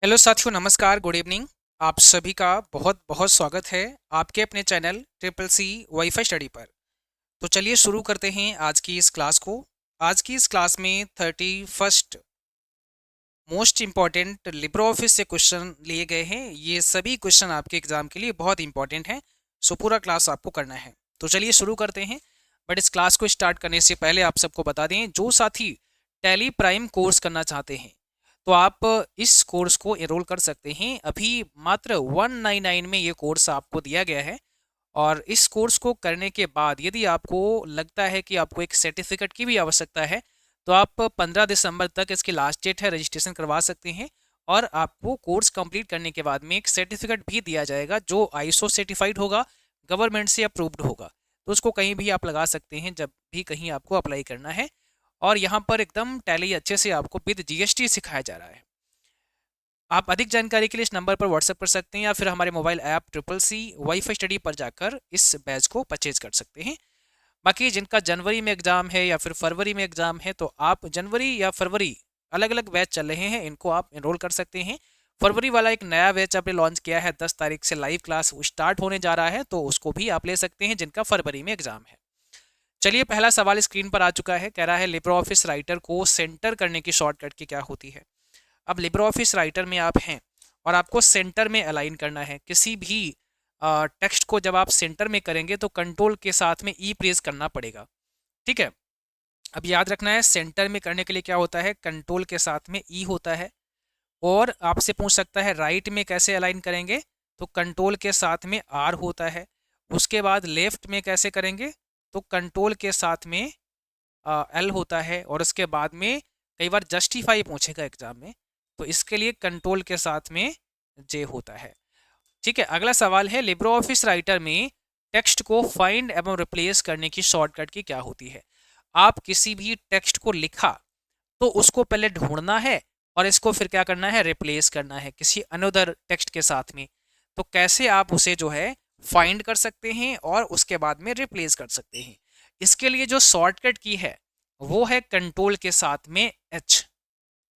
Hello साथियों, नमस्कार, good evening. आप सभी का बहुत बहुत स्वागत है आपके अपने channel triple C wifi study पर। तो चलिए शुरू करते हैं आज की इस क्लास को। आज की इस क्लास में 31st most important Libre office से क्वेश्चन लिए गए हैं। ये सभी क्वेश्चन आपके एग्जाम के लिए बहुत इंपॉर्टेंट हैं। सो पूरा क्लास आपको करना है। तो चलिए शुरू करते हैं। बट इस क्लास को स्टार्ट करने से पहले आप सबको बता दें, जो साथी टैली प्राइम कोर्स करना चाहते हैं तो आप इस कोर्स को एनरोल कर सकते हैं। अभी मात्र 199 में ये कोर्स आपको दिया गया है। और इस कोर्स को करने के बाद यदि आपको लगता है कि आपको एक सर्टिफिकेट की भी आवश्यकता है तो आप 15 दिसंबर तक इसकी लास्ट डेट है, रजिस्ट्रेशन करवा सकते हैं। और आपको कोर्स कंप्लीट करने के बाद में एक सर्टिफिकेट भी दिया जाएगा जो आईएसओ सर्टिफाइड होगा, गवर्नमेंट से अप्रूव्ड होगा। तो उसको कहीं भी आप लगा सकते हैं जब भी कहीं आपको अप्लाई करना है। और यहाँ पर एकदम टैली अच्छे से आपको विद जीएसटी सिखाया जा रहा है। आप अधिक जानकारी के लिए इस नंबर पर व्हाट्सएप कर सकते हैं या फिर हमारे mobile app triple C wifi study पर जाकर इस बैच को परचेज कर सकते हैं। बाकी जिनका जनवरी में एग्जाम है या फिर फरवरी में एग्जाम है तो आप जनवरी या फरवरी, अलग अलग बैच चल रहे हैं, इनको आप एनरोल कर सकते हैं। फरवरी वाला एक नया बैच आपने लॉन्च किया है, 10 तारीख से लाइव क्लास स्टार्ट होने जा रहा है, तो उसको भी आप ले सकते हैं जिनका फरवरी में एग्जाम है। चलिए, पहला सवाल स्क्रीन पर आ चुका है। कह रहा है लिब्रो ऑफिस राइटर को सेंटर करने की शॉर्टकट की क्या होती है। अब लिब्रो ऑफिस राइटर में आप हैं और आपको सेंटर में अलाइन करना है किसी भी टेक्स्ट को। जब आप सेंटर में करेंगे तो कंट्रोल के साथ में ई प्रेस करना पड़ेगा। ठीक है। अब याद रखना है, सेंटर में करने के लिए क्या होता है, कंट्रोल के साथ में ई होता है। और आपसे पूछ सकता है राइट में कैसे अलाइन करेंगे, तो कंट्रोल के साथ में आर होता है। उसके बाद लेफ्ट में कैसे करेंगे, तो कंट्रोल के साथ में एल होता है। और उसके बाद में कई बार जस्टिफाई पूछेगा एग्जाम में, तो इसके लिए कंट्रोल के साथ में जे होता है। ठीक है। अगला सवाल है लिब्रो ऑफिस राइटर में टेक्स्ट को फाइंड एवं रिप्लेस करने की शॉर्टकट की क्या होती है। आप किसी भी टेक्स्ट को लिखा तो उसको पहले ढूंढना है और इसको फिर क्या करना है, रिप्लेस करना है किसी अनदर टेक्स्ट के साथ में। तो कैसे आप उसे जो है फाइंड कर सकते हैं और उसके बाद में रिप्लेस कर सकते हैं। इसके लिए जो शॉर्टकट की है वो है कंट्रोल के साथ में एच,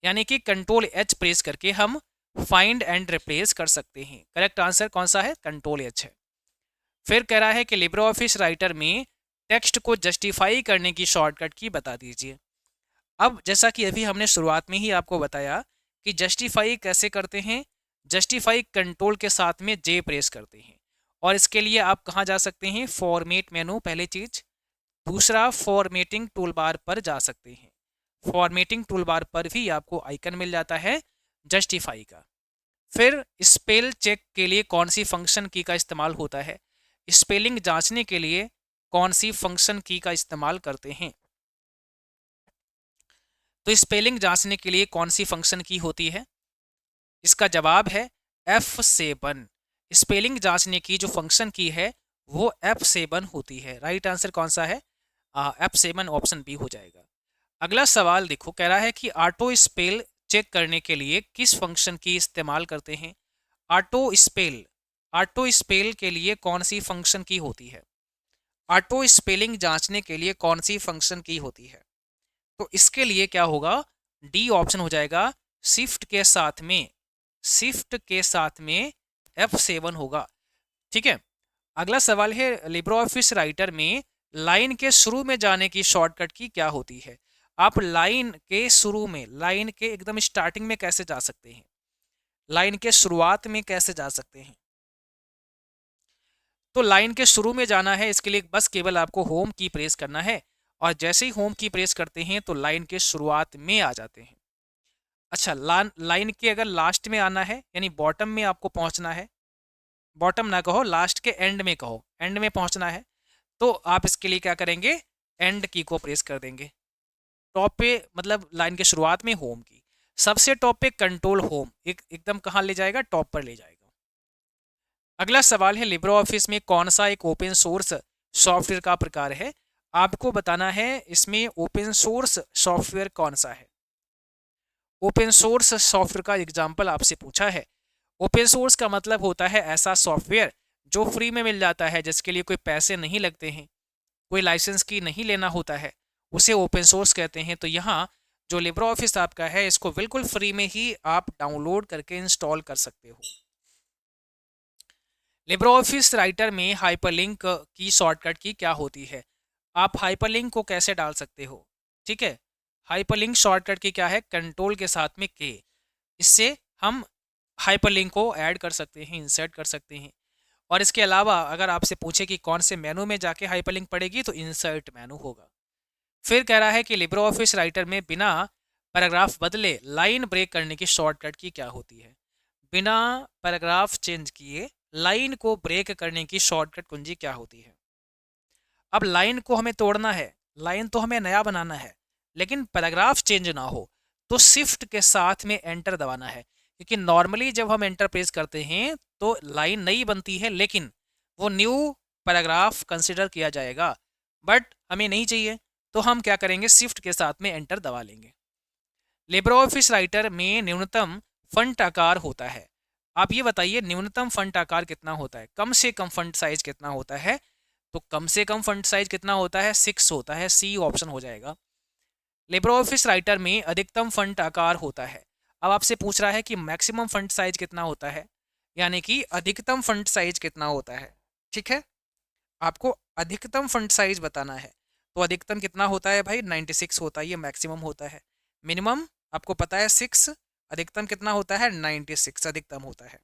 यानी कि कंट्रोल एच प्रेस करके हम फाइंड एंड रिप्लेस कर सकते हैं। करेक्ट आंसर कौन सा है, कंट्रोल एच है। फिर कह रहा है कि लिब्रो ऑफिस राइटर में टेक्स्ट को जस्टिफाई करने की शॉर्टकट की बता दीजिए। अब जैसा कि अभी हमने शुरुआत में ही आपको बताया कि जस्टिफाई कैसे करते हैं, जस्टिफाई कंट्रोल के साथ में जे प्रेस करते हैं। और इसके लिए आप कहाँ जा सकते हैं, फॉर्मेट मेनू पहली चीज। दूसरा, फॉर्मेटिंग टूल बार पर जा सकते हैं। फॉर्मेटिंग टूल बार पर भी आपको आइकन मिल जाता है जस्टिफाई का। फिर स्पेल चेक के लिए कौन सी फंक्शन की का इस्तेमाल होता है, स्पेलिंग जांचने के लिए कौन सी फंक्शन की का इस्तेमाल करते हैं। तो स्पेलिंग जांचने के लिए कौन सी फंक्शन की होती है, इसका जवाब है F7। स्पेलिंग जांचने की जो फंक्शन की है वो F7 होती है। राइट आंसर कौन सा है, F7 ऑप्शन बी हो जाएगा। अगला सवाल देखो, कह रहा है कि ऑटो स्पेल चेक करने के लिए किस फंक्शन की इस्तेमाल करते हैं। ऑटो स्पेल के लिए कौन सी फंक्शन की होती है, ऑटो स्पेलिंग जांचने के लिए कौन सी फंक्शन की होती है। तो इसके लिए क्या होगा, डी ऑप्शन हो जाएगा। शिफ्ट के साथ में F7 होगा। ठीक है। अगला सवाल है लिब्रो ऑफिस राइटर में लाइन के शुरू में जाने की शॉर्टकट की क्या होती है। आप लाइन के शुरू में, लाइन के एकदम स्टार्टिंग में कैसे जा सकते हैं, लाइन के शुरुआत में कैसे जा सकते हैं। तो लाइन के शुरू में जाना है, इसके लिए बस केवल आपको होम की प्रेस करना है। और जैसे ही होम की प्रेस करते हैं तो लाइन के शुरुआत में आ जाते हैं। अच्छा, लाइन के अगर लास्ट में आना है यानी बॉटम में आपको पहुंचना है, बॉटम ना कहो, लास्ट के एंड में कहो, एंड में पहुंचना है, तो आप इसके लिए क्या करेंगे, एंड की को प्रेस कर देंगे। टॉप पे मतलब लाइन के शुरुआत में होम की, सबसे टॉप पे कंट्रोल होम एकदम कहाँ ले जाएगा, टॉप पर ले जाएगा। अगला सवाल है लिब्रो ऑफिस में कौन सा एक ओपन सोर्स सॉफ्टवेयर का प्रकार है। आपको बताना है इसमें ओपन सोर्स सॉफ्टवेयर कौन सा है। ओपन सोर्स सॉफ्टवेयर का एग्जाम्पल आपसे पूछा है। ओपन सोर्स का मतलब होता है ऐसा सॉफ्टवेयर जो फ्री में मिल जाता है, जिसके लिए कोई पैसे नहीं लगते हैं, कोई लाइसेंस की नहीं लेना होता है, उसे ओपन सोर्स कहते हैं। तो यहाँ जो लिब्रे ऑफिस आपका है इसको बिल्कुल फ्री में ही आप डाउनलोड करके इंस्टॉल कर सकते हो। लिब्रे ऑफिस राइटर में हाइपरलिंक की शॉर्टकट की क्या होती है? आप हाइपरलिंक को कैसे डाल सकते हो? ठीक है, हाइपरलिंक शॉर्टकट की क्या है? कंट्रोल के साथ में के, इससे हम हाइपरलिंक को ऐड कर सकते हैं, इंसर्ट कर सकते हैं। और इसके अलावा अगर आपसे पूछे कि कौन से मेनू में जाके हाइपरलिंक पड़ेगी, तो इंसर्ट मेनू होगा। फिर कह रहा है कि लिब्रे ऑफिस राइटर में बिना पैराग्राफ बदले लाइन ब्रेक करने की शॉर्टकट की क्या होती है? बिना पैराग्राफ चेंज किए लाइन को ब्रेक करने की शॉर्टकट कुंजी क्या होती है? अब लाइन को हमें तोड़ना है, लाइन तो हमें नया बनाना है, लेकिन पैराग्राफ चेंज ना हो, तो शिफ्ट के साथ में एंटर दबाना है। क्योंकि नॉर्मली जब हम एंटर प्रेस करते हैं तो लाइन नई बनती है, लेकिन वो न्यू पैराग्राफ कंसिडर किया जाएगा, बट हमें नहीं चाहिए, तो हम क्या करेंगे? शिफ्ट के साथ में एंटर दबा लेंगे। लिब्रे ऑफिस राइटर में न्यूनतम फंट आकार होता है। आप ये बताइए न्यूनतम फंट आकार कितना होता है? कम से कम फंट साइज कितना होता है? तो कम से कम फंट साइज कितना होता है? 6 होता है, सी ऑप्शन हो जाएगा। लिब्रे ऑफिस राइटर में अधिकतम फंट आकार होता है। अब आपसे पूछ रहा है कि मैक्सिमम फंट साइज कितना होता है, यानी कि अधिकतम फंट साइज कितना होता है। ठीक है, आपको अधिकतम फंट साइज बताना है, तो अधिकतम कितना होता है भाई? 96 होता है, ये मैक्सिमम होता है। मिनिमम आपको पता है 6, अधिकतम कितना होता है? 96 अधिकतम होता है।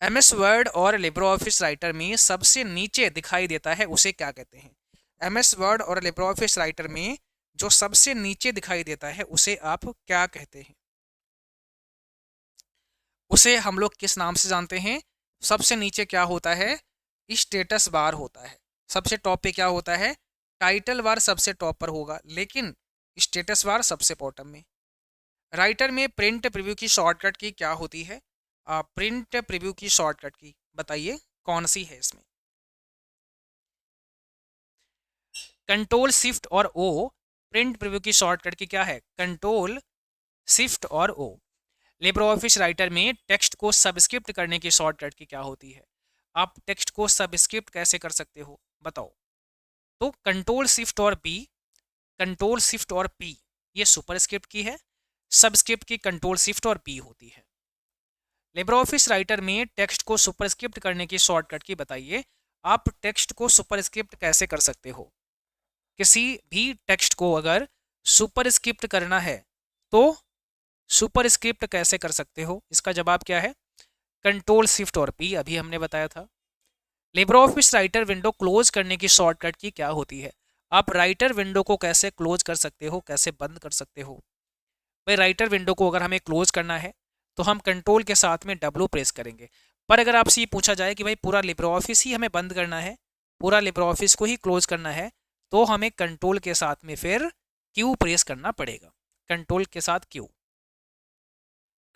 एमएस वर्ड और लिब्रे ऑफिस राइटर में सबसे नीचे दिखाई देता है उसे क्या कहते हैं? एमएस वर्ड और लिब्रे ऑफिस राइटर में जो सबसे नीचे दिखाई देता है उसे आप क्या कहते हैं? उसे हम लोग किस नाम से जानते हैं? सबसे नीचे क्या होता है? स्टेटस बार होता है। सबसे टॉप पे क्या होता है? टाइटल बार सबसे टॉप पर होगा, लेकिन स्टेटस बार सबसे बॉटम में। राइटर में प्रिंट प्रीव्यू की शॉर्टकट की क्या होती है? प्रिंट प्रीव्यू की शॉर्टकट की बताइए कौन सी है इसमें? कंट्रोल शिफ्ट और ओ। प्रिंट प्रीव्यू की शॉर्टकट की क्या है? कंट्रोल शिफ्ट और ओ। लिब्रे ऑफिस राइटर में टेक्स्ट को सबस्क्रिप्ट करने की शॉर्टकट की क्या होती है? आप टेक्स्ट को सबस्क्रिप्ट कैसे कर सकते हो बताओ? तो कंट्रोल शिफ्ट और बी, कंट्रोल शिफ्ट और पी ये सुपरस्क्रिप्ट की है, सबस्क्रिप्ट की कंट्रोल शिफ्ट और पी होती है। लिब्रे ऑफिस राइटर में टेक्स्ट को सुपरस्क्रिप्ट करने की शॉर्टकट की बताइए। आप टेक्स्ट को सुपरस्क्रिप्ट कैसे कर सकते हो? किसी भी टेक्स्ट को अगर सुपरस्क्रिप्ट करना है तो सुपरस्क्रिप्ट कैसे कर सकते हो? इसका जवाब क्या है? कंट्रोल शिफ्ट और पी, अभी हमने बताया था। Libre office writer window close करने की शॉर्टकट की क्या होती है? आप राइटर विंडो को कैसे क्लोज कर सकते हो, कैसे बंद कर सकते हो? भाई राइटर विंडो को अगर हमें क्लोज करना है तो हम कंट्रोल के साथ में डब्ल्यू प्रेस करेंगे। पर अगर आपसे ये पूछा जाए कि भाई पूरा लिब्रे ऑफिस ही हमें बंद करना है, पूरा लिब्रे ऑफिस को ही क्लोज करना है, तो हमें कंट्रोल के साथ में फिर क्यू प्रेस करना पड़ेगा। कंट्रोल के साथ क्यू।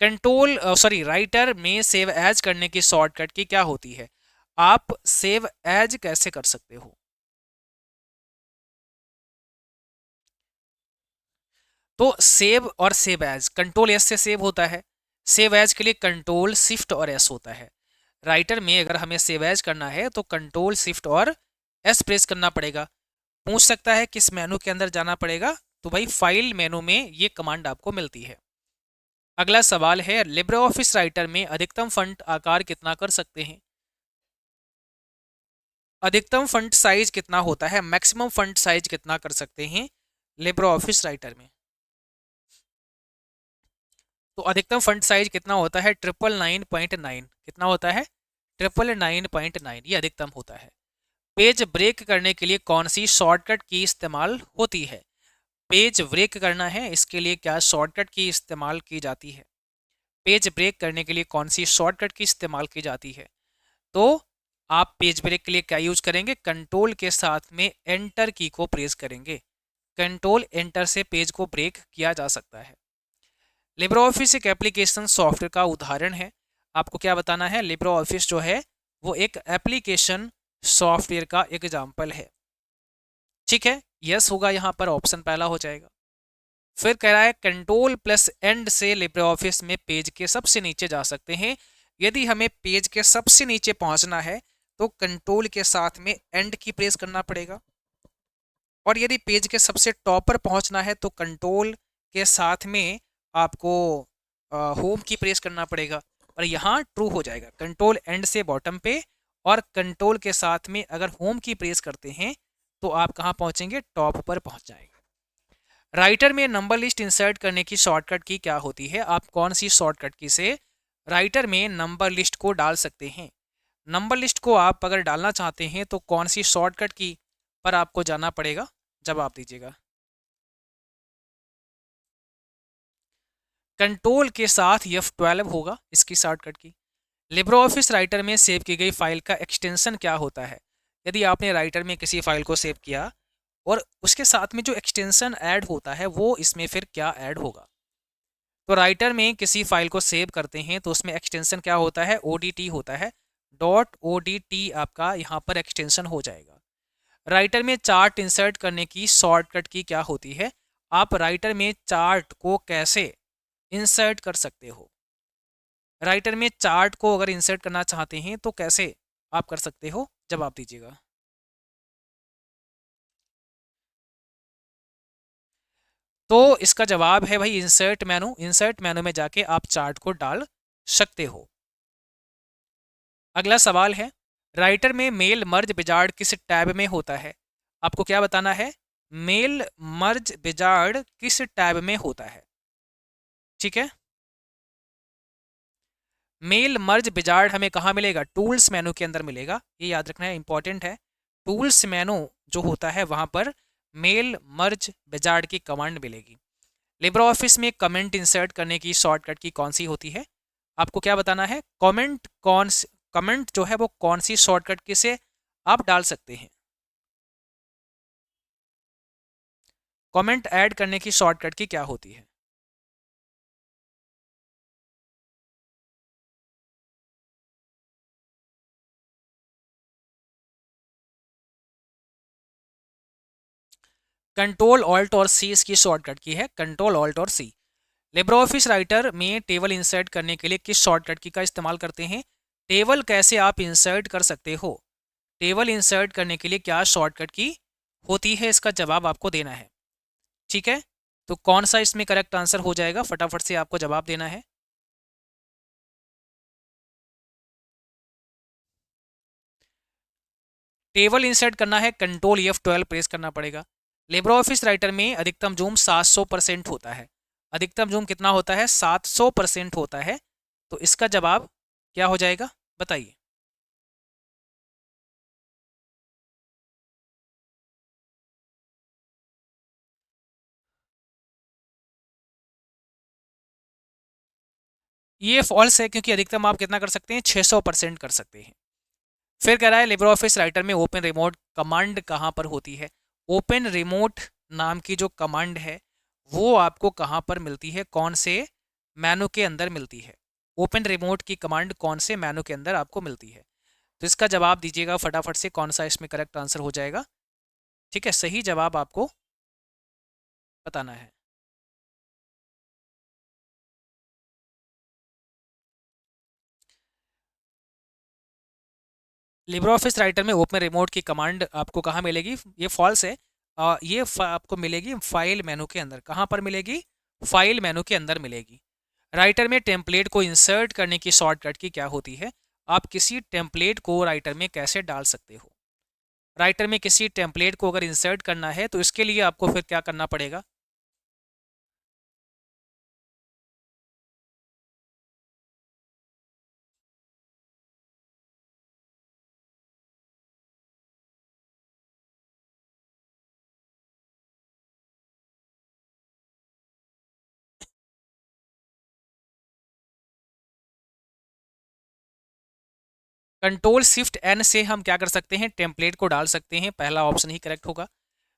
कंट्रोल राइटर में सेव एज करने की शॉर्टकट की क्या होती है? आप सेव एज कैसे कर सकते हो? तो सेव और सेव एज, कंट्रोल एस से सेव होता है, सेव एज के लिए कंट्रोल शिफ्ट और एस होता है। राइटर में अगर हमें सेव एज करना है तो कंट्रोल शिफ्ट और एस प्रेस करना पड़ेगा। पूछ सकता है किस मेनू के अंदर जाना पड़ेगा, तो भाई फाइल मेनू में ये कमांड आपको मिलती है। अगला सवाल है, लिब्रे ऑफिस राइटर में अधिकतम फंट आकार कितना कर सकते हैं? अधिकतम फंट साइज कितना होता है? मैक्सिमम फंट साइज कितना कर सकते हैं लिब्रे ऑफिस राइटर में? तो अधिकतम फंट साइज कितना होता है? 999.9। कितना होता है? 999.9, ये अधिकतम होता है। पेज ब्रेक करने के लिए कौन सी शॉर्टकट की इस्तेमाल होती है? पेज ब्रेक करना है, इसके लिए क्या शॉर्टकट की इस्तेमाल की जाती है? पेज ब्रेक करने के लिए कौन सी शॉर्टकट की इस्तेमाल की जाती है? तो आप पेज ब्रेक के लिए क्या यूज करेंगे? कंट्रोल के साथ में एंटर की को प्रेस करेंगे। कंट्रोल एंटर से पेज को ब्रेक किया जा सकता है। लिब्रे ऑफिस एक एप्लीकेशन सॉफ्टवेयर का उदाहरण है। आपको क्या बताना है? लिब्रे ऑफिस जो है वो एक एप्लीकेशन सॉफ्टवेयर का एग्जाम्पल है। ठीक है, यस होगा यहाँ पर, ऑप्शन पहला हो जाएगा। फिर कह रहा है कंट्रोल प्लस एंड से लिब्रे ऑफिस में पेज के सबसे नीचे जा सकते हैं। यदि हमें पेज के सबसे नीचे पहुंचना है तो कंट्रोल के साथ में एंड की प्रेस करना पड़ेगा, और यदि पेज के सबसे टॉप पर पहुंचना है तो कंट्रोल के साथ में आपको होम की प्रेस करना पड़ेगा, और यहाँ ट्रू हो जाएगा। कंट्रोल एंड से बॉटम पे और कंट्रोल के साथ में अगर होम की प्रेस करते हैं तो आप कहाँ पहुँचेंगे, टॉप पर पहुँच जाएंगे। राइटर में नंबर लिस्ट इंसर्ट करने की शॉर्टकट की क्या होती है, आप कौन सी शॉर्टकट की से राइटर में नंबर लिस्ट को डाल सकते हैं। नंबर लिस्ट को आप अगर डालना चाहते हैं तो कौन सी शॉर्टकट की पर आपको जाना पड़ेगा, जवाब दीजिएगा। कंट्रोल के साथ F12 होगा इसकी शॉर्टकट की। लिब्रो ऑफिस राइटर में सेव की गई फाइल का एक्सटेंशन क्या होता है। यदि आपने राइटर में किसी फाइल को सेव किया और उसके साथ में जो एक्सटेंशन ऐड होता है वो इसमें फिर क्या ऐड होगा। तो राइटर में किसी फाइल को सेव करते हैं तो उसमें एक्सटेंशन क्या होता है, ODT होता है। .odt आपका यहाँ पर एक्सटेंशन हो जाएगा। राइटर में चार्ट इंसर्ट करने की शॉर्टकट की क्या होती है, आप राइटर में चार्ट को कैसे इंसर्ट कर सकते हो। राइटर में चार्ट को अगर इंसर्ट करना चाहते हैं तो कैसे आप कर सकते हो, जवाब दीजिएगा। तो इसका जवाब है भाई इंसर्ट मेनू। इंसर्ट मेनू में जाके आप चार्ट को डाल सकते हो। अगला सवाल है, राइटर में मेल मर्ज विजार्ड किस टैब में होता है। आपको क्या बताना है, मेल मर्ज विजार्ड किस टैब में होता है। ठीक है, मेल मर्ज विजार्ड हमें कहाँ मिलेगा, टूल्स मेनू के अंदर मिलेगा, ये याद रखना है, इंपॉर्टेंट है। टूल्स मेनू जो होता है वहाँ पर मेल मर्ज विजार्ड की कमांड मिलेगी। लिब्रो ऑफिस में कमेंट इंसर्ट करने की शॉर्टकट की कौन सी होती है, आपको क्या बताना है, कमेंट जो है वो कौन सी शॉर्टकट की से आप डाल सकते हैं। कमेंट ऐड करने की शॉर्टकट की क्या होती है। कंट्रोल ऑल्ट और सी इसकी शॉर्टकट की है, कंट्रोल ऑल्ट और सी। लिब्रो ऑफिस राइटर में टेबल इंसर्ट करने के लिए किस शॉर्टकट की का इस्तेमाल करते हैं। टेबल कैसे आप इंसर्ट कर सकते हो, टेबल इंसर्ट करने के लिए क्या शॉर्टकट की होती है, इसका जवाब आपको देना है। ठीक है, तो कौन सा इसमें करेक्ट आंसर हो जाएगा, फटाफट से आपको जवाब देना है। टेबल इंसर्ट करना है, कंट्रोल F12 प्रेस करना पड़ेगा। लिब्रो ऑफिस राइटर में अधिकतम जूम 700% होता है। अधिकतम जूम कितना होता है, 700% होता है। तो इसका जवाब क्या हो जाएगा, बताइए। ये फॉल्स है, क्योंकि अधिकतम आप कितना कर सकते हैं, 600% कर सकते हैं। फिर कह रहा है लिब्रो ऑफिस राइटर में ओपन रिमोट कमांड कहाँ पर होती है। ओपन रिमोट नाम की जो कमांड है वो आपको कहाँ पर मिलती है, कौन से मेनू के अंदर मिलती है। ओपन रिमोट की कमांड कौन से मेनू के अंदर आपको मिलती है। तो इसका जवाब दीजिएगा फटाफट से, कौन सा इसमें करेक्ट आंसर हो जाएगा। ठीक है, सही जवाब आपको बताना है। लिब्रो ऑफिस राइटर में ओपन रिमोट की कमांड आपको कहाँ मिलेगी, ये फॉल्स है। ये आपको मिलेगी फाइल मेनू के अंदर। कहाँ पर मिलेगी, फाइल मेनू के अंदर मिलेगी। राइटर में टेम्पलेट को इंसर्ट करने की शॉर्टकट की क्या होती है, आप किसी टेम्पलेट को राइटर में कैसे डाल सकते हो। राइटर में किसी टेम्पलेट को अगर इंसर्ट करना है तो इसके लिए आपको फिर क्या करना पड़ेगा। कंट्रोल शिफ्ट एन से हम क्या कर सकते हैं, टेम्पलेट को डाल सकते हैं, पहला ऑप्शन ही करेक्ट होगा।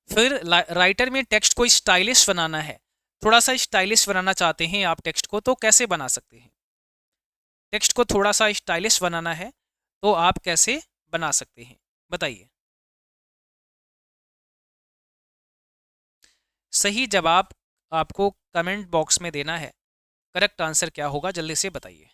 फिर राइटर में टेक्स्ट को स्टाइलिश बनाना है, थोड़ा सा स्टाइलिश बनाना चाहते हैं आप टेक्स्ट को, तो कैसे बना सकते हैं। टेक्स्ट को थोड़ा सा स्टाइलिश बनाना है तो आप कैसे बना सकते हैं, बताइए। सही जवाब आपको कमेंट बॉक्स में देना है। करेक्ट आंसर क्या होगा, जल्दी से बताइए।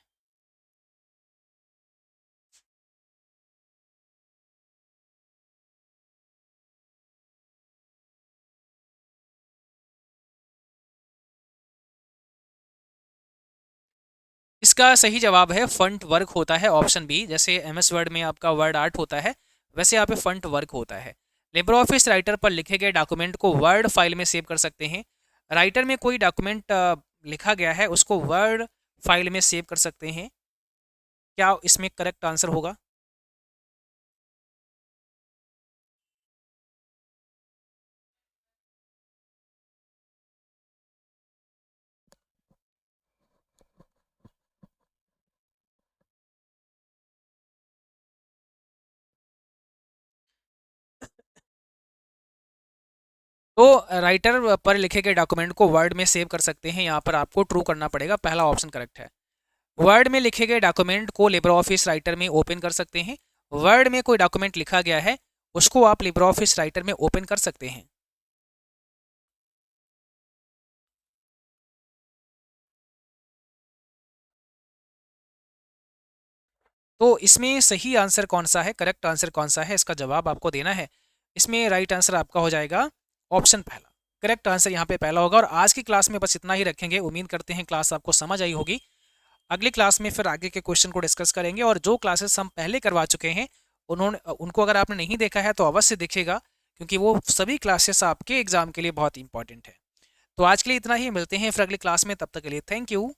इसका सही जवाब है फंट वर्क होता है, ऑप्शन बी। जैसे एमएस वर्ड में आपका वर्ड आर्ट होता है, वैसे यहाँ पे फंट वर्क होता है। लिब्रे ऑफिस राइटर पर लिखे गए डॉक्यूमेंट को वर्ड फाइल में सेव कर सकते हैं। राइटर में कोई डॉक्यूमेंट लिखा गया है उसको वर्ड फाइल में सेव कर सकते हैं। क्या इसमें करेक्ट आंसर होगा? तो राइटर पर लिखे गए डॉक्यूमेंट को वर्ड में सेव कर सकते हैं, यहाँ पर आपको ट्रू करना पड़ेगा, पहला ऑप्शन करेक्ट है। वर्ड में लिखे गए डॉक्यूमेंट को लिब्रे ऑफिस राइटर में ओपन कर सकते हैं। वर्ड में कोई डॉक्यूमेंट लिखा गया है उसको आप लिब्रे ऑफिस राइटर में ओपन कर सकते हैं। तो इसमें सही आंसर कौन सा है, करेक्ट आंसर कौन सा है, इसका जवाब आपको देना है। इसमें राइट आंसर आपका हो जाएगा ऑप्शन पहला। करेक्ट आंसर यहाँ पे पहला होगा। और आज की क्लास में बस इतना ही रखेंगे। उम्मीद करते हैं क्लास आपको समझ आई होगी। अगली क्लास में फिर आगे के क्वेश्चन को डिस्कस करेंगे। और जो क्लासेस हम पहले करवा चुके हैं उनको अगर आपने नहीं देखा है तो अवश्य देखिएगा, क्योंकि वो सभी क्लासेस आपके एग्जाम के लिए बहुत इंपॉर्टेंट है। तो आज के लिए इतना ही, मिलते हैं फिर अगली क्लास में। तब तक के लिए थैंक यू।